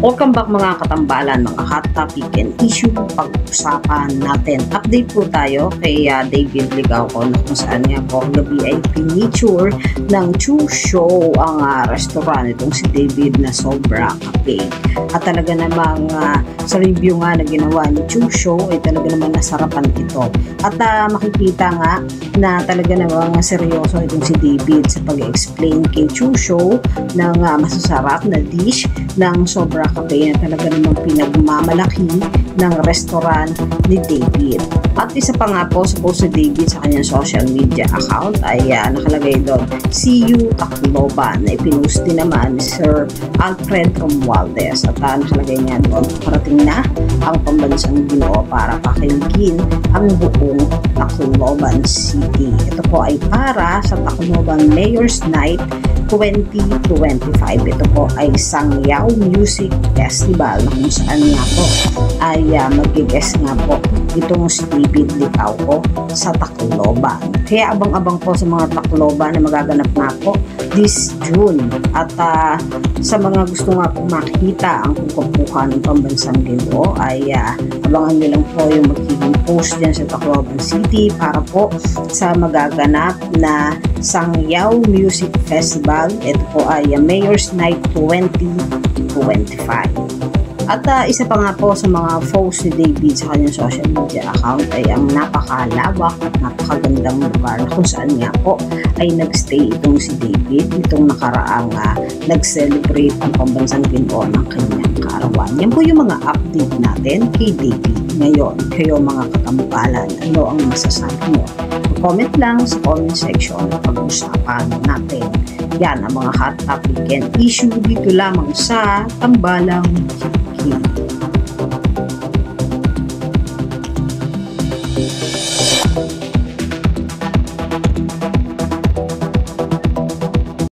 Welcome back mga katambalan, mga hot topic and issue pag-usapan natin. Update po tayo kay David Ligauco na kung saan nga po gabi ay piniture ng Chu Show ang restaurant itong si David na Sobra Cafe. At talaga namang sa review nga na ginawa ni Chu Show ay talaga namang nasarapan ito. At makikita nga na talaga namang seryoso itong si David sa pag-explain kay Chu Show ng masasarap na dish ng Sobra Cafe na talaga namang pinagmamalaki ng restaurant ni David. At isa pa nga po sa post ni David sa kanyang social media account ay nakalagay doon, "See you Tacloban," na ipinost din naman ni Sir Alfred Romualdez. At nakalagay niya doon, parating na ang pambansang Ginoo para pakiligin ang buong Tacloban City. Ito po ay para sa Tacloban Mayor's Night 2025. Ito po ay Sangyaw Music Festival na kung saan nga po ay mag-guest nga po itong si David Ligauco sa Tacloban. Kaya abang-abang po sa mga Tacloban na magaganap nga po this June. At sa mga gusto nga po makita ang pagkukuha ng pambansang Ginoo ay abangan nyo lang po yung magiging post dyan sa Tacloban City para po sa magaganap na Sangyaw Music Festival. Ito po ay Mayor's Night 2025. At isa pa nga po sa mga posts ni David sa kanyang social media account ay ang napakalawak at napakagandang lugar na kung saan nga po ay nagstay itong si David itong nakaraang nag-celebrate ang pambansang Ginoo ng kanyang kaarawan. Yan po yung mga update natin kay David ngayon. Kayo mga katambalan, ano ang masasabi mo? Comment lang sa comment section na pag-usapan natin. Yan ang mga hot topic and issue dito lamang sa Tambalang Chiki.